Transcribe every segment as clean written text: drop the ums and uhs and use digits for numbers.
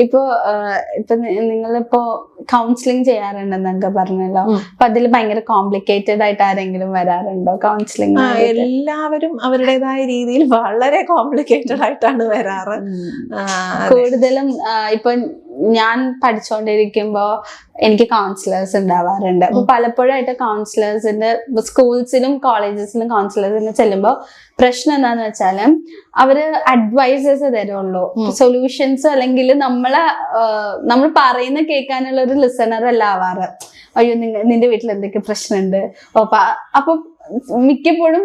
ഇപ്പൊ നിങ്ങളിപ്പോ കൗൺസിലിംഗ് ചെയ്യാറുണ്ടെന്നൊക്കെ പറഞ്ഞല്ലോ. അപ്പൊ അതിൽ ഭയങ്കര കോംപ്ലിക്കേറ്റഡ് ആയിട്ട് ആരെങ്കിലും വരാറുണ്ടോ കൗൺസിലിംഗ്? എല്ലാവരും അവരുടേതായ രീതിയിൽ വളരെ കോംപ്ലിക്കേറ്റഡ് ആയിട്ടാണ് വരാറ്. കൂടുതലും ഇപ്പൊ ഞാൻ പഠിച്ചുകൊണ്ടിരിക്കുമ്പോ എനിക്ക് കൗൺസിലേഴ്സ് ഉണ്ടാവാറുണ്ട്. അപ്പൊ പലപ്പോഴായിട്ട് കൗൺസിലേഴ്സിന്റെ സ്കൂൾസിലും കോളേജസിലും കൗൺസിലേഴ്സിന് ചെല്ലുമ്പോ പ്രശ്നം എന്താന്ന് വെച്ചാല് അവര് അഡ്വൈസസ് തരുള്ളൂ, സൊല്യൂഷൻസ് അല്ലെങ്കിൽ നമ്മൾ പറയുന്ന കേൾക്കാനുള്ള ഒരു ലിസണർ അല്ല ആവാറ്. അയ്യോ നിന്റെ വീട്ടിൽ എന്തൊക്കെ പ്രശ്നമുണ്ട്, അപ്പൊ മിക്കപ്പോഴും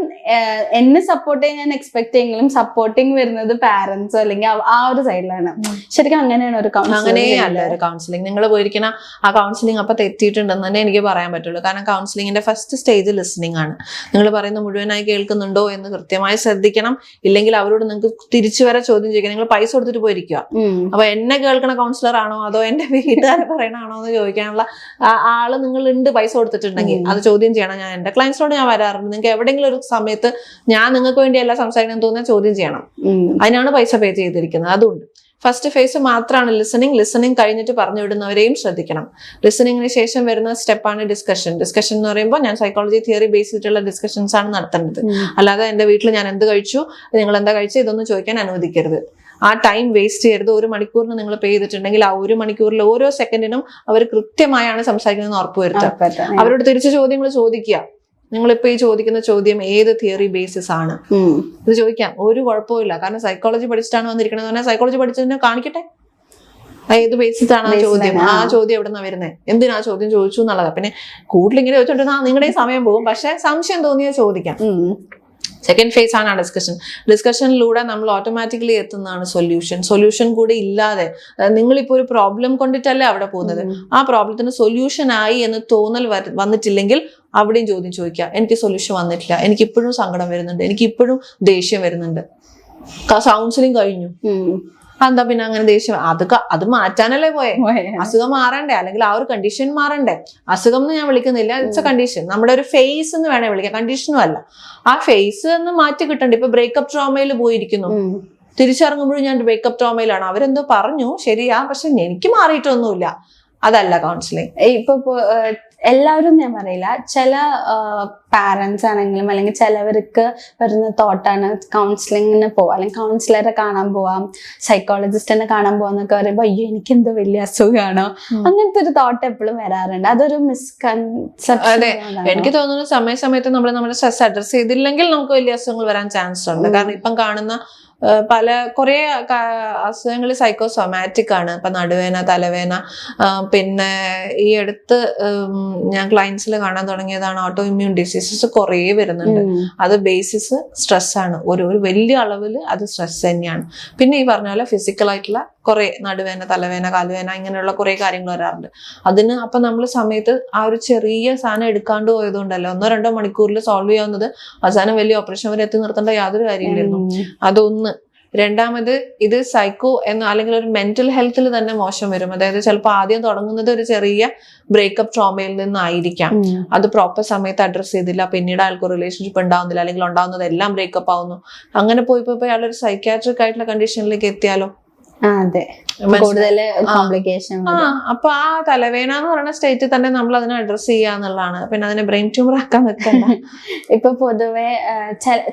എന്നെ സപ്പോർട്ട് ചെയ്യാൻ ഞാൻ എക്സ്പെക്ട് ചെയ്യെങ്കിലും സപ്പോർട്ടിങ് വരുന്നത് പാരന്റ്സോ അല്ലെങ്കിൽ ആ ഒരു സൈഡിലാണ്. ശരിക്കും അങ്ങനെയാണ് ഒരു അങ്ങനെയല്ല ഒരു കൗൺസിലിംഗ്. നിങ്ങൾ പോയിരിക്കുന്ന ആ കൗൺസിലിംഗ് അപ്പൊ തെറ്റിയിട്ടുണ്ടെന്ന് തന്നെ എനിക്ക് പറയാൻ പറ്റുള്ളൂ. കാരണം കൗൺസിലിംഗിന്റെ ഫസ്റ്റ് സ്റ്റേജ് ലിസണിംഗ് ആണ്. നിങ്ങൾ പറയുന്നത് മുഴുവനായി കേൾക്കുന്നുണ്ടോ എന്ന് കൃത്യമായി ശ്രദ്ധിക്കണം. ഇല്ലെങ്കിൽ അവരോട് നിങ്ങൾക്ക് തിരിച്ചു വരെ ചോദ്യം ചോദിക്കാം. നിങ്ങൾ പൈസ കൊടുത്തിട്ട് പോയിരിക്കുക, അപ്പൊ എന്നെ കേൾക്കണ കൗൺസിലർ ആണോ അതോ എന്റെ വീട്ടുകാരെ പറയണാണോ എന്ന് ചോദിക്കാനുള്ള ആള് നിങ്ങൾ ഉണ്ട് പൈസ കൊടുത്തിട്ടുണ്ടെങ്കിൽ അത് ചോദ്യം ചെയ്യണം. ഞാൻ എന്റെ ക്ലയൻസിനോട് ഞാൻ വരാറുണ്ട്. നിങ്ങൾക്ക് എവിടെയെങ്കിലും ഒരു സമയത്ത് ഞാൻ നിങ്ങൾക്ക് വേണ്ടിയല്ല സംസാരിക്കണം തോന്നിയാൽ ചോദ്യം ചെയ്യണം. അതിനാണ് പൈസ പേ ചെയ്തിരിക്കുന്നത്. അതുകൊണ്ട് ഫസ്റ്റ് ഫേസ് മാത്രമാണ് ലിസണിംഗ് കഴിഞ്ഞിട്ട് പറഞ്ഞു വിടുന്നവരെയും ശ്രദ്ധിക്കണം. ലിസണിങ്ങിന് ശേഷം വരുന്ന സ്റ്റെപ്പാണ് ഡിസ്കഷൻ എന്ന് പറയുമ്പോൾ ഞാൻ സൈക്കോളജി തിയറി ബേസ് ചെയ്തിട്ടുള്ള ഡിസ്കഷൻസ് ആണ് നടത്തേണ്ടത്. അല്ലാതെ എന്റെ വീട്ടിൽ ഞാൻ എന്ത് കഴിച്ചു, നിങ്ങൾ എന്താ കഴിച്ചത്, ഇതൊന്നും ചോദിക്കാൻ അനുവദിക്കരുത്. ആ ടൈം വേസ്റ്റ് ചെയ്യരുത്. 1 മണിക്കൂറിന് നിങ്ങൾ പേ ചെയ്തിട്ടുണ്ടെങ്കിൽ ആ 1 മണിക്കൂറിൽ ഓരോ സെക്കൻഡിനും അവർ കൃത്യമായാണ് സംസാരിക്കുന്നതെന്ന് ഉറപ്പുവരുത്തുക. അവരോട് തിരിച്ചു ചോദ്യങ്ങൾ ചോദിക്കുക. നിങ്ങളിപ്പോ ഈ ചോദിക്കുന്ന ചോദ്യം ഏത് തിയറി ബേസിസ് ആണ് ഇത് ചോദിക്കാം, ഒരു കുഴപ്പമില്ല. കാരണം സൈക്കോളജി പഠിച്ചിട്ടാണ് വന്നിരിക്കണമെന്ന് പറഞ്ഞാൽ സൈക്കോളജി പഠിച്ചതിനെ കാണിക്കട്ടെ ഏത് ബേസിസ് ആണ് ആ ചോദ്യം. ആ ചോദ്യം എവിടെ നിന്നാ വരുന്നത്, എന്തിനാ ചോദ്യം ചോദിച്ചു എന്നുള്ളതാ. പിന്നെ കൂടുതൽ ഇങ്ങനെ ചോദിച്ചോണ്ടിരുന്ന നിങ്ങളുടെയും സമയം പോകും. പക്ഷെ സംശയം തോന്നിയാൽ ചോദിക്കാം. സെക്കൻഡ് ഫേസ് ആണ് ഡിസ്കഷനിലൂടെ നമ്മൾ ഓട്ടോമാറ്റിക്കലി എത്തുന്നതാണ് സൊല്യൂഷൻ കൂടി ഇല്ലാതെ നിങ്ങളിപ്പോ ഒരു പ്രോബ്ലം കൊണ്ടിട്ടല്ലേ അവിടെ പോകുന്നത്. ആ പ്രോബ്ലത്തിന് സൊല്യൂഷൻ ആയി എന്ന് തോന്നൽ വന്നിട്ടില്ലെങ്കിൽ അവിടെയും ചോദ്യം ചോദിക്കുക. എനിക്ക് സൊല്യൂഷൻ വന്നിട്ടില്ല, എനിക്ക് ഇപ്പോഴും സങ്കടം വരുന്നുണ്ട്, എനിക്ക് ഇപ്പോഴും ദേഷ്യം വരുന്നുണ്ട്, കൗൺസിലിംഗ് കഴിഞ്ഞു, എന്താ പിന്നെ അങ്ങനെ ദേഷ്യം? അത് മാറ്റാനല്ലേ പോയെ? അസുഖം മാറണ്ടേ, അല്ലെങ്കിൽ ആ ഒരു കണ്ടീഷൻ മാറണ്ടേ? അസുഖം എന്ന് ഞാൻ വിളിക്കുന്നില്ല, ഇറ്റ്സ് എ കണ്ടീഷൻ. നമ്മുടെ ഒരു ഫേസ് എന്ന് വേണേ വിളിക്കാം, കണ്ടീഷനും അല്ല. ആ ഫേസ് എന്ന് മാറ്റി കിട്ടണ്ടേ? ഇപ്പൊ ബ്രേക്കപ്പ് ട്രോമയിൽ പോയിരിക്കുന്നു, തിരിച്ചിറങ്ങുമ്പോഴും ഞാൻ ബ്രേക്കപ്പ് ട്രോമയിലാണ്. അവരെന്തോ പറഞ്ഞു ശരിയാ, പക്ഷെ എനിക്ക് മാറിയിട്ടൊന്നുമില്ല. അതല്ല കൗൺസിലിംഗ്. ഇപ്പൊ എല്ലാവരും ഞാൻ പറയില്ല, ചില പാരന്റ്സ് ആണെങ്കിലും അല്ലെങ്കിൽ ചിലവർക്ക് വരുന്ന തോട്ടാണ് കൗൺസിലിങ്ങിന് പോവാം, അല്ലെങ്കിൽ കൗൺസിലറെ കാണാൻ പോവാം, സൈക്കോളജിസ്റ്റിനെ കാണാൻ പോവാന്നൊക്കെ പറയുമ്പോ അയ്യോ എനിക്ക് എന്തോ വലിയ അസുഖമാണോ, അങ്ങനത്തെ ഒരു തോട്ട് എപ്പോഴും വരാറുണ്ട്. അതൊരു മിസ്കൺസെപ്ഷൻ. അതെ, എനിക്ക് തോന്നുന്നു സമയത്ത് നമ്മൾ നമ്മുടെ സ്ട്രെസ് അഡ്രസ് ചെയ്തില്ലെങ്കിൽ നമുക്ക് വലിയ അസുഖങ്ങൾ വരാൻ ചാൻസ് ഉണ്ട്. കാരണം ഇപ്പം കാണുന്ന കുറെ അസുഖങ്ങൾ സൈക്കോസൊമാറ്റിക് ആണ്. ഇപ്പൊ നടുവേന, തലവേന, പിന്നെ ഈ അടുത്ത് ഞാൻ ക്ലയൻസിൽ കാണാൻ തുടങ്ങിയതാണ് ഓട്ടോ ഇമ്മ്യൂൺ ഡിസീസസ് കുറെ വരുന്നുണ്ട്. അത് ബേസിസ് സ്ട്രെസ് ആണ്. ഒരു വലിയ അളവിൽ അത് സ്ട്രെസ് തന്നെയാണ്. പിന്നെ ഈ പറഞ്ഞ പോലെ ഫിസിക്കലായിട്ടുള്ള കുറെ നടുവേന, തലവേന, കാലുവേന ഇങ്ങനെയുള്ള കുറെ കാര്യങ്ങൾ വരാറുണ്ട്. അതിന് അപ്പൊ നമ്മൾ സമയത്ത് ആ ഒരു ചെറിയ സാധനം എടുക്കാണ്ട് പോയതുകൊണ്ടല്ലോ 1-2 മണിക്കൂറിൽ സോൾവ് ചെയ്യാവുന്നത് അവസാനം വലിയ ഓപ്പറേഷൻ വരെ എത്തി നിർത്തേണ്ട യാതൊരു കാര്യമില്ലായിരുന്നു. അതൊന്ന്. രണ്ടാമത്, ഇത് സൈക്കോ അല്ലെങ്കിൽ ഒരു മെന്റൽ ഹെൽത്തിൽ തന്നെ മോശം വരും. അതായത് ചിലപ്പോൾ ആദ്യം തുടങ്ങുന്നത് ഒരു ചെറിയ ബ്രേക്കപ്പ് ട്രോമയിൽ നിന്നായിരിക്കാം. അത് പ്രോപ്പർ സമയത്ത് അഡ്രസ് ചെയ്തില്ല, പിന്നീട് ആൾക്ക് റിലേഷൻഷിപ്പ് ഉണ്ടാവുന്നില്ല, അല്ലെങ്കിൽ ഉണ്ടാവുന്നത് എല്ലാം ബ്രേക്കപ്പ് ആവുന്നു. അങ്ങനെ പോയി അയാളൊരു സൈക്യാട്രിക് ആയിട്ടുള്ള കണ്ടീഷനിലേക്ക് എത്തിയാലോ? അതെ, കൂടുതൽ കോംപ്ലിക്കേഷൻ. അപ്പൊ ആ തലവേന എന്ന് പറയുന്ന സ്റ്റേറ്റിൽ തന്നെ നമ്മൾ അതിനെ അഡ്രസ് ചെയ്യാന്നുള്ളതാണ്. പിന്നെ അതിനെ ബ്രെയിൻ ട്യൂമർ ആക്കാൻ വെക്കണ്ട. ഇപ്പൊ പൊതുവെ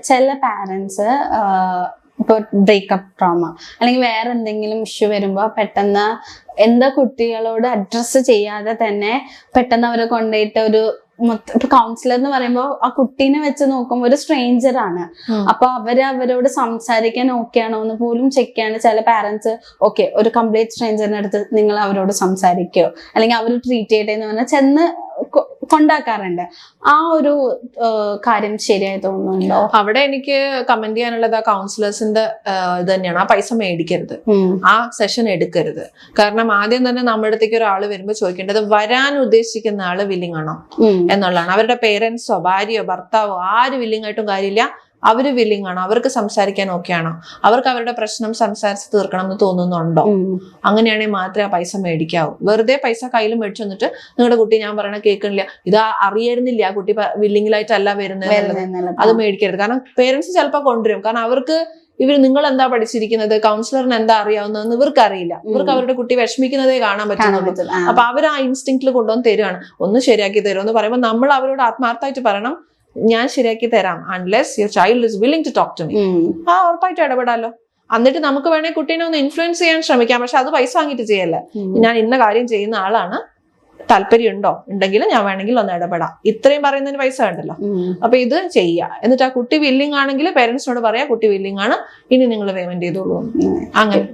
ചില പാരന്റ്സ് ഇപ്പൊ ബ്രേക്കപ്പ് ട്രോമ അല്ലെങ്കിൽ വേറെ എന്തെങ്കിലും ഇഷ്യൂ വരുമ്പോ പെട്ടെന്ന് എന്താ കുട്ടികളോട് അഡ്രസ്സ് ചെയ്യാതെ തന്നെ പെട്ടെന്ന് അവരെ കൊണ്ടുപോയിട്ട് ഒരു ഇപ്പൊ കൗൺസിലർ എന്ന് പറയുമ്പോ ആ കുട്ടീനെ വെച്ച് നോക്കുമ്പോ ഒരു സ്ട്രേഞ്ചർ ആണ്. അപ്പൊ അവരോട് സംസാരിക്കാൻ ഓക്കെ ആണോ എന്ന് പോലും ചെക്ക് ചെയ്യാണ് ചില പാരന്റ്സ്. ഓക്കെ, ഒരു കംപ്ലീറ്റ് സ്ട്രേഞ്ചറിന്റെ അടുത്ത് നിങ്ങൾ അവരോട് സംസാരിക്കോ അല്ലെങ്കിൽ അവർ ട്രീറ്റ് ചെയ്യട്ടെ എന്ന് പറഞ്ഞാൽ ചെന്ന് കൊണ്ടാക്കാറുണ്ട്. ആ ഒരു കാര്യം ശരിയായി തോന്നുന്നുണ്ടോ? അവിടെ എനിക്ക് കമന്റ് ചെയ്യാനുള്ളത് ആ കൗൺസിലേഴ്സിന്റെ ഇത് തന്നെയാണ്. ആ പൈസ മേടിക്കരുത്, ആ സെഷൻ എടുക്കരുത്. കാരണം ആദ്യം തന്നെ നമ്മുടെ അടുത്തേക്ക് ഒരാൾ വരുമ്പോൾ ചോദിക്കേണ്ടത് വരാൻ ഉദ്ദേശിക്കുന്ന ആള് വില്ലിംഗ് ആണോ എന്നുള്ളതാണ്. അവരുടെ പേരൻസോ ഭാര്യയോ ഭർത്താവോ ആര് വില്ലിംഗ് ആയിട്ടും കാര്യമില്ല. അവര് വില്ലിംഗ് ആണോ, അവർക്ക് സംസാരിക്കാൻ ഓക്കെ ആണോ, അവർക്ക് അവരുടെ പ്രശ്നം സംസാരിച്ച് തീർക്കണം എന്ന് തോന്നുന്നുണ്ടോ? അങ്ങനെയാണെങ്കിൽ മാത്രമേ ആ പൈസ മേടിക്കാവൂ. വെറുതെ പൈസ കയ്യിൽ മേടിച്ചു വന്നിട്ട് നിങ്ങളുടെ കുട്ടി ഞാൻ പറയണ കേൾക്കണില്ല, ഇത് അറിയായിരുന്നില്ല ആ കുട്ടി വില്ലിംഗിലായിട്ടല്ല വരുന്നത്, അത് മേടിക്കരുത്. കാരണം പേരൻസ് ചിലപ്പോൾ കൊണ്ടുവരും. കാരണം അവർക്ക് ഇവർ നിങ്ങൾ എന്താ പഠിച്ചിരിക്കുന്നത്, കൗൺസിലറിന് എന്താ അറിയാവുന്നതെന്ന് ഇവർക്ക് അറിയില്ല. ഇവർക്ക് അവരുടെ കുട്ടി വിഷമിക്കുന്നതേ കാണാൻ പറ്റുന്നുള്ളൂ. അപ്പൊ അവർ ആ ഇൻസ്റ്റിങ്ക്റ്റിൽ കൊണ്ടുവന്ന് തരുവാണ്. ഒന്ന് ശരിയാക്കി തരുമോ എന്ന് പറയുമ്പോൾ നമ്മൾ അവരോട് ആത്മാർത്ഥമായിട്ട് പറയണം, ഞാൻ ശരിയാക്കി തരാം, unless your child is willing to talk to me. ഉറപ്പായിട്ട് ഇടപെടാലോ. എന്നിട്ട് നമുക്ക് വേണമെങ്കിൽ കുട്ടീനെ ഒന്ന് ഇൻഫ്ലുവൻസ് ചെയ്യാൻ ശ്രമിക്കാം. പക്ഷെ അത് പൈസ വാങ്ങിയിട്ട് ചെയ്യല്ലേ. ഞാൻ ഇന്ന കാര്യം ചെയ്യുന്ന ആളാണ്, താല്പര്യം ഉണ്ടെങ്കിൽ ഞാൻ വേണമെങ്കിൽ ഒന്ന് ഇടപെടാം, ഇത്രയും പറയുന്നതിന് പൈസ വേണ്ടല്ലോ. അപ്പൊ ഇത് ചെയ്യുക. എന്നിട്ട് ആ കുട്ടി വില്ലിംഗ് ആണെങ്കിൽ പേരൻസിനോട് പറയാ, കുട്ടി വില്ലിംഗ് ആണ്, ഇനി നിങ്ങൾ പേയ്മെന്റ് ചെയ്തോളൂ. അങ്ങനെ